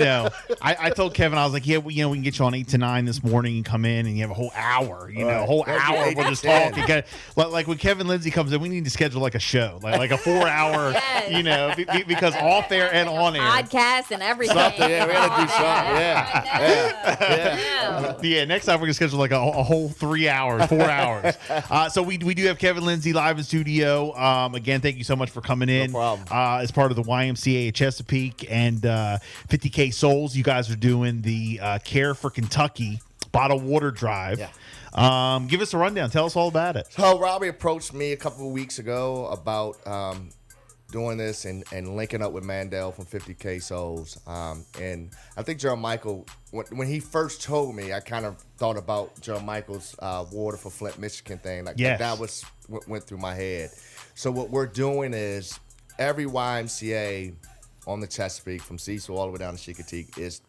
I told Kevin, I was like, yeah, we can get you on 8 to 9 this morning and come in and you have a whole hour, a whole hour we'll just talk. Like when Kevin Lindsay comes in, we need to schedule like a show, like a 4-hour, because off air and on air. Podcast and everything. Something, we got to do something, Yeah, next time we're going to schedule like a whole 3 hours, 4 hours. So we do have Kevin Lindsay live in studio. Again, thank you so much for coming in. No problem. As part of the YMCA at Chesapeake and 50K Souls, you guys are doing the Care for Kentucky bottled water drive. Yeah. Give us a rundown. Tell us all about it. So Robbie approached me a couple of weeks ago about doing this and linking up with Mandel from 50K Souls. And I think Gerald Michael, when he first told me, I kind of thought about Gerald Michael's Water for Flint, Michigan thing. That was what went through my head. So what we're doing is every YMCA on the Chesapeake, from Cecil all the way down to Chincoteague, is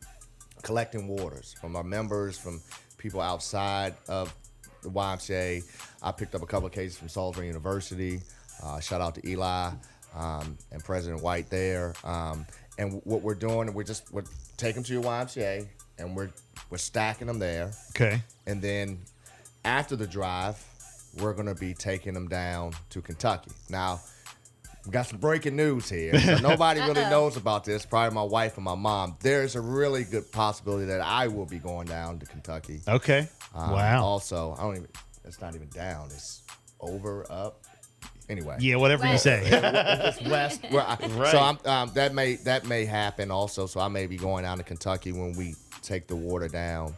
collecting waters from our members, from people outside of the YMCA. I picked up a couple of cases from Salisbury University. Shout out to Eli and President White there. And what we're doing, we're taking them to your YMCA, and we're stacking them there. Okay. And then after the drive, we're going to be taking them down to Kentucky. Now, we got some breaking news here. So nobody really knows about this, probably my wife and my mom. There's a really good possibility that I will be going down to Kentucky. Okay. Wow. Also, it's not even down. It's over, up. Anyway. Yeah, whatever you say. It's west. Right. So that may happen also. So I may be going down to Kentucky when we take the water down.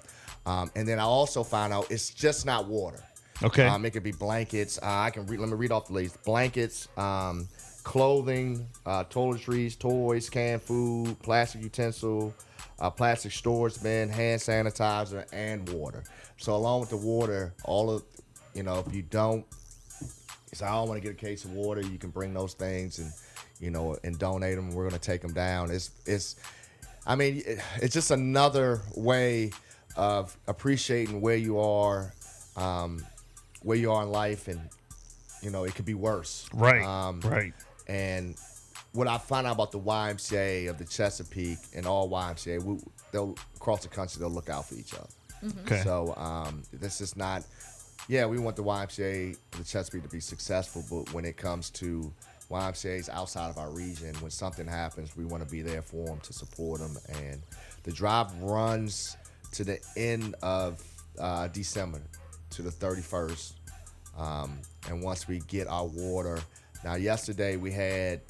And then I also found out it's just not water. Okay. It could be blankets. Let me read off the list. Blankets, clothing, toiletries, toys, canned food, plastic utensil, plastic storage bin, hand sanitizer, and water. So along with the water, if you don't, say I don't want to get a case of water, you can bring those things and donate them. We're going to take them down. It's just another way of appreciating where you are in life, and it could be worse. Right. Right. And what I found out about the YMCA of the Chesapeake and all YMCA, they'll across the country, they'll look out for each other. Mm-hmm. Okay. So this is not. Yeah, we want the YMCA, the Chesapeake, to be successful, but when it comes to YMCA's outside of our region, when something happens, we want to be there for them, to support them. And the drive runs to the end of December, to the 31st. And once we get our water, now yesterday we had,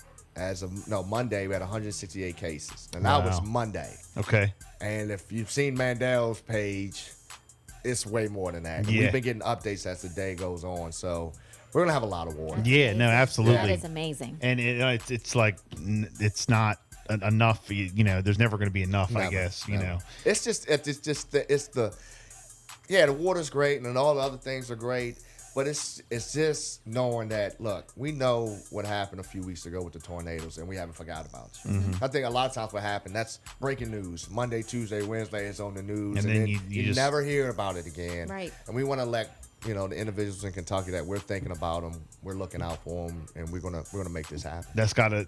Monday we had 168 cases. And that was Monday. Okay. And if you've seen Mandel's page, it's way more than that. Yeah. We've been getting updates as the day goes on, so we're gonna have a lot of water. Yeah, no, absolutely. That is amazing. And it's like it's not enough. There's never going to be enough. Never, I guess. never. It's the water's great and all the other things are great, but it's just knowing that, look, we know what happened a few weeks ago with the tornadoes, and we haven't forgot about you. Mm-hmm. I think a lot of times what happened, that's breaking news. Monday, Tuesday, Wednesday is on the news, And then you just never hear about it again. Right. And we want to let the individuals in Kentucky that we're thinking about them, we're looking out for them, and we're gonna make this happen. That's got to.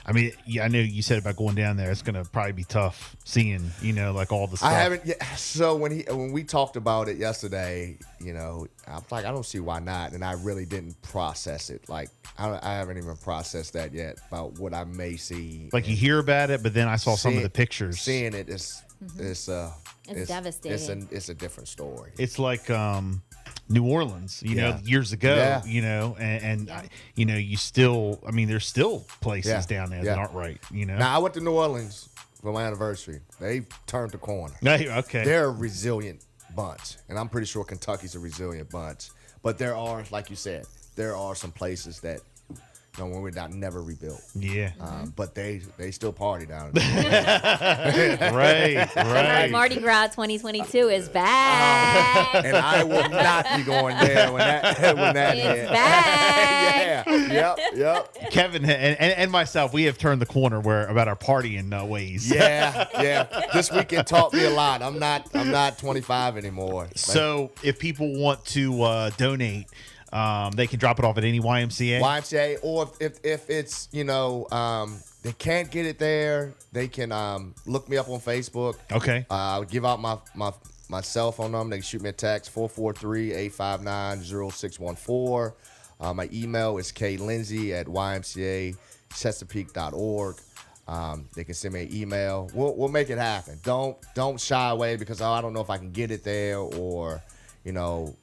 I mean, yeah, I know you said about going down there. It's going to probably be tough seeing, like all the stuff. I haven't yet. So when we talked about it yesterday, I was like, I don't see why not. And I really didn't process it. Like, I haven't even processed that yet about what I may see. Like, you hear about it, but then I saw some of the pictures. Seeing it is, It's devastating. It's a different story. It's like New Orleans, years ago, and you still, there's still places down there that aren't right, Now, I went to New Orleans for my anniversary. They've turned the corner. Okay. They're a resilient bunch, and I'm pretty sure Kentucky's a resilient bunch. But there are, like you said, there are some places that when we're not never rebuilt. Yeah. But they still party down there. Right. Mardi Gras 2022 is back. And I will not be going there when that It's hit. back. Yep. Kevin and myself, we have turned the corner about our partying ways. Yeah. This weekend taught me a lot. I'm not 25 anymore. So if people want to donate, they can drop it off at any YMCA. YMCA, or if it's they can't get it there, they can look me up on Facebook. Okay. I'll give out my cell phone number. They can shoot me a text, 443-859-0614. My email is klindsey@ymcachesapeake.org. They can send me an email. We'll make it happen. Don't shy away because I don't know if I can get it there, or I don't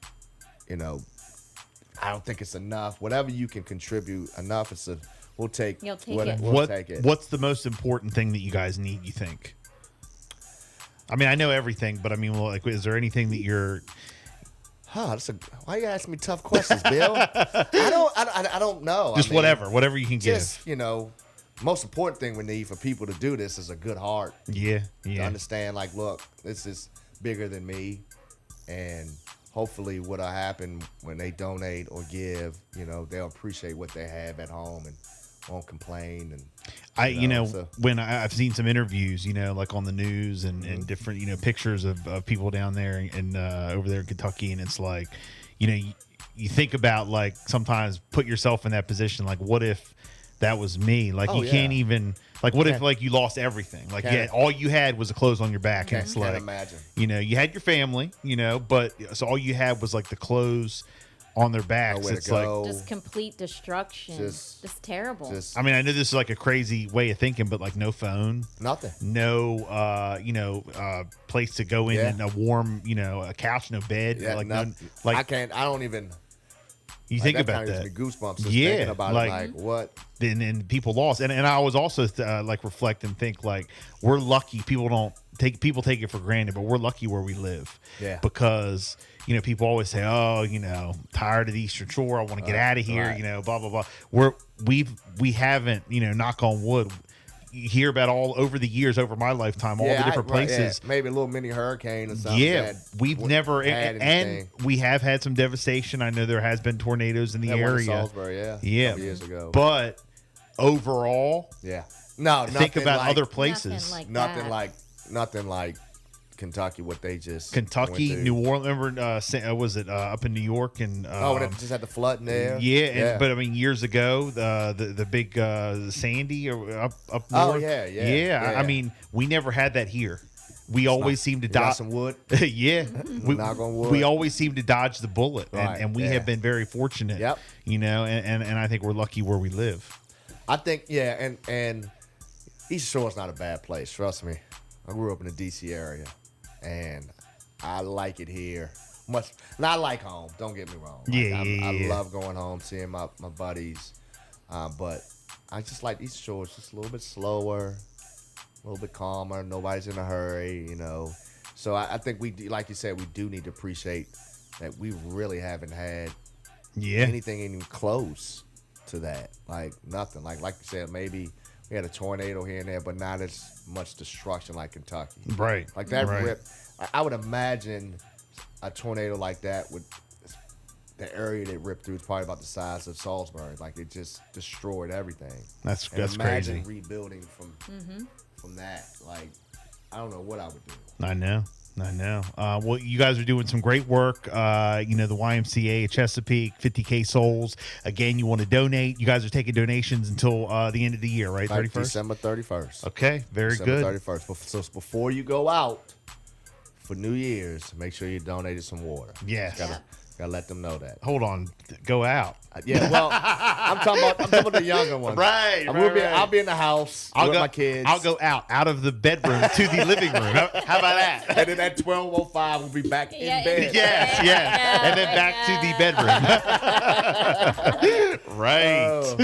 think it's enough. Whatever you can contribute, enough. We'll take. You'll take it. We'll take it. What's the most important thing that you guys need, you think? I mean, I know everything, but I mean, like, is there anything that you're? Why you asking me tough questions, Bill? I don't know. Just whatever you can give. Just most important thing we need for people to do this is a good heart. Yeah. To understand, like, look, this is bigger than me, and hopefully what'll happen when they donate or give, they'll appreciate what they have at home and won't complain. And when I've seen some interviews, like on the news and different, pictures of people down there and over there in Kentucky, and it's like, you think about, like, sometimes put yourself in that position, like, what if that was me? Like, can't even, like, what if, like, you lost everything? Like, all you had was the clothes on your back, and it's like, imagine. You had your family, but so all you had was, like, the clothes on their backs. Nowhere to It's go. Just complete destruction. Just terrible. I mean, I know this is like a crazy way of thinking, but, like, no phone, Nothing. no, place to go in, and a warm, a couch, no bed. Yeah, like, I can't. I don't even. You think about that. Gives me goosebumps just thinking about it. Like, what? And people lost, and I was also like, reflect and think, like, we're lucky. People take it for granted, but we're lucky where we live. Yeah. Because people always say, oh, tired of the Eastern Shore, I want to get out of here. Right. Blah blah blah. We haven't, knock on wood. You hear about all over the years, over my lifetime, all the different places. Maybe a little mini hurricane or something. Yeah, we've never, and we have had some devastation. I know there has been tornadoes in the area. Salisbury, yeah, a couple years ago. But overall, think about like, other places. Nothing like Kentucky. What they just Kentucky, New Orleans. Remember, was it up in New York and? When it just had the flood in there. Yeah, but I mean, years ago, the big Sandy or up north. Oh yeah. I mean, we never had that here. We always seem to dodge some wood. Yeah, knock on wood. We always seem to dodge the bullet, and we Right, have been very fortunate. Yep. And I think we're lucky where we live. I think and East Shore's not a bad place. Trust me. I grew up in the DC area, and I like it here much. And I like home. Don't get me wrong. I love going home, seeing my buddies. But I just like East Shore. It's just a little bit slower, a little bit calmer. Nobody's in a hurry, So I think we, like you said, we do need to appreciate that we really haven't had anything even close to that. Like nothing. Like you said, maybe we had a tornado here and there, but not as much destruction like Kentucky. Right. Like that rip. I would imagine a tornado like that would. The area that ripped through is probably about the size of Salisbury. Like it just destroyed everything. That's imagine crazy. Rebuilding from that. Like I don't know what I would do. I know. Well, you guys are doing some great work. The YMCA at Chesapeake, 50K Souls. Again, you want to donate. You guys are taking donations until the end of the year, right? 31st? December 31st. Okay, very good. December 31st. So before you go out for New Year's, make sure you donated some water. Yes. Gotta let them know that. Hold on. Go out. Yeah, well, I'm talking about the younger ones. Right. I'll be in the house with my kids. I'll go out of the bedroom to the living room. How about that? And then at 12:05, we'll be back in bed. Yes. And then back to the bedroom. Right.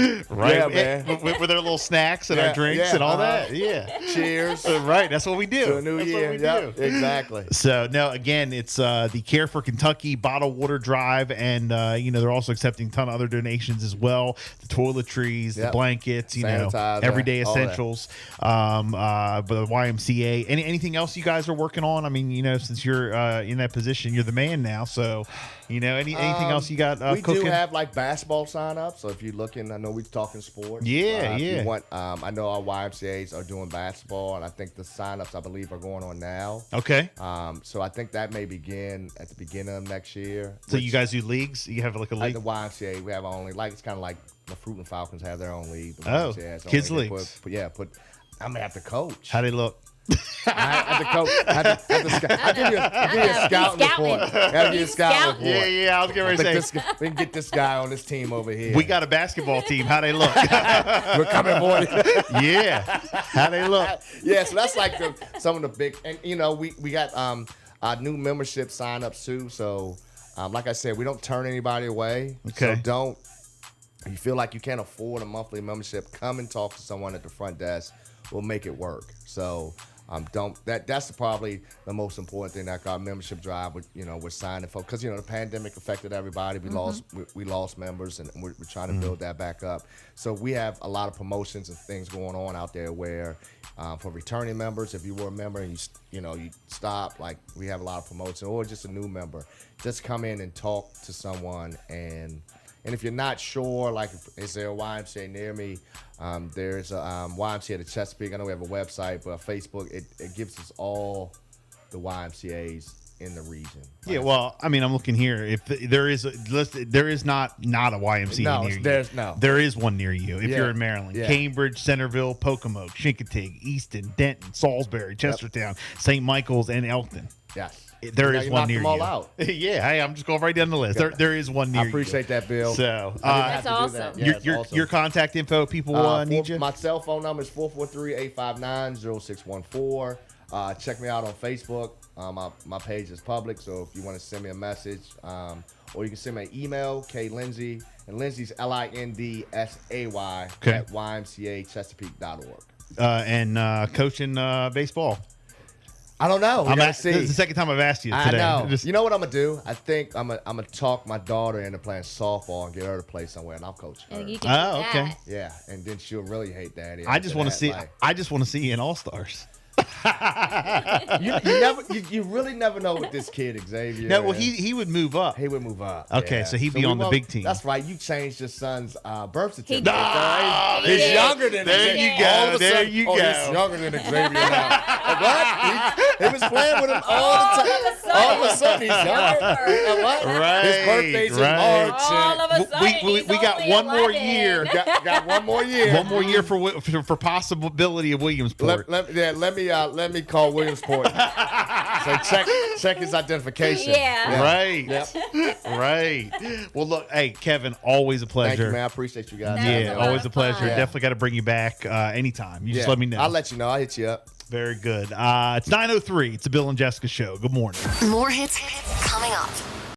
Yeah, man. With our little snacks and our drinks and all that. Yeah. Cheers. Right. That's what we do. To a new year. Yeah, exactly. So, no, again, it's the Care for Kentucky bottled water drive. And, they're also accepting a ton of other donations as well. The toiletries, the blankets, Sanitizer, everyday essentials. But the YMCA. Anything else you guys are working on? I mean, since you're in that position, you're the man now. So, anything else you got we cooking? do have like basketball sign-ups. So if you're looking, I know we're talking sports. Yeah. If you want, I know our YMCAs are doing basketball, and I think the sign-ups, I believe, are going on now. Okay. So I think that may begin at the beginning of next year. So you guys do leagues? You have like a Like league? the YMCA, we have only it's kind of like the Fruiton Falcons have their own league. The Oh, YMCA has their kids own league. leagues. I'm gonna have to coach. How they look? I have to coach. I'll give you a scouting report. I'll give you a scouting report. Yeah. I was getting ready to say. We can get this guy on this team over here. We got a basketball team. How they look? We're coming for you. Yeah. How they look? Yeah, so that's like some of the big, and we got our new membership sign-ups too. So, like I said, we don't turn anybody away. Okay. So don't. If you feel like you can't afford a monthly membership, come and talk to someone at the front desk. We'll make it work. So. That's probably the most important thing that our membership drive. We're signing for because the pandemic affected everybody. We lost members, and we're trying to build that back up. So we have a lot of promotions and things going on out there where for returning members, if you were a member and you stop, like we have a lot of promotions, or just a new member, just come in and talk to someone. And if you're not sure, like, is there a YMCA near me? There's a YMCA at Chesapeake. I know we have a website, but Facebook, it gives us all the YMCAs in the region. Yeah, well, I mean, I'm looking here. If there is not a YMCA near you. There is one near you if you're in Maryland. Yeah. Cambridge, Centerville, Pocomoke, Chincoteague, Easton, Denton, Salisbury, Chestertown, St. Michael's, and Elkton. Yes. There is one near them all you. Out. Yeah, hey, I'm just going right down the list. There is one near you. I appreciate that, Bill. So That's awesome. Your contact info, people need you. My cell phone number is 443-859-0614. Check me out on Facebook. My page is public, so if you want to send me a message, or you can send me an email, klindsay, and Lindsay's LINDSAY at ymcachesapeake.org. And coaching baseball. I don't know. This is the second time I've asked you today. I know. You know what I'm gonna do? I think I'm gonna talk my daughter into playing softball and get her to play somewhere, and I'll coach her. And you can do okay. that. Yeah, and then she'll really hate Daddy. I just want to see. I just want to see you in All Stars. You really never know with this kid Xavier. No, well he would move up. He would move up. Okay, yeah. so he'd be on the big team. That's right. You changed your son's birth certificate. He's younger than there. Xavier. You go. There you go. He's younger than Xavier now. What? He was playing with him all the time. All of a sudden, he's younger. What? Right. His birthday's in March. All of a sudden, we got one more year. Got one more year. One more year for possibility of Williamsport. Let me call Williamsport. So check his identification. Yeah. Right. Yep. Right. Well, look, hey, Kevin, always a pleasure. Thank you, man. I appreciate you guys. That was Yeah, a lot always a of pleasure. fun. Definitely got to bring you back anytime. You just let me know. I'll let you know. I'll hit you up. Very good. It's 9:03. It's the Bill and Jessica Show. Good morning. More hits coming up.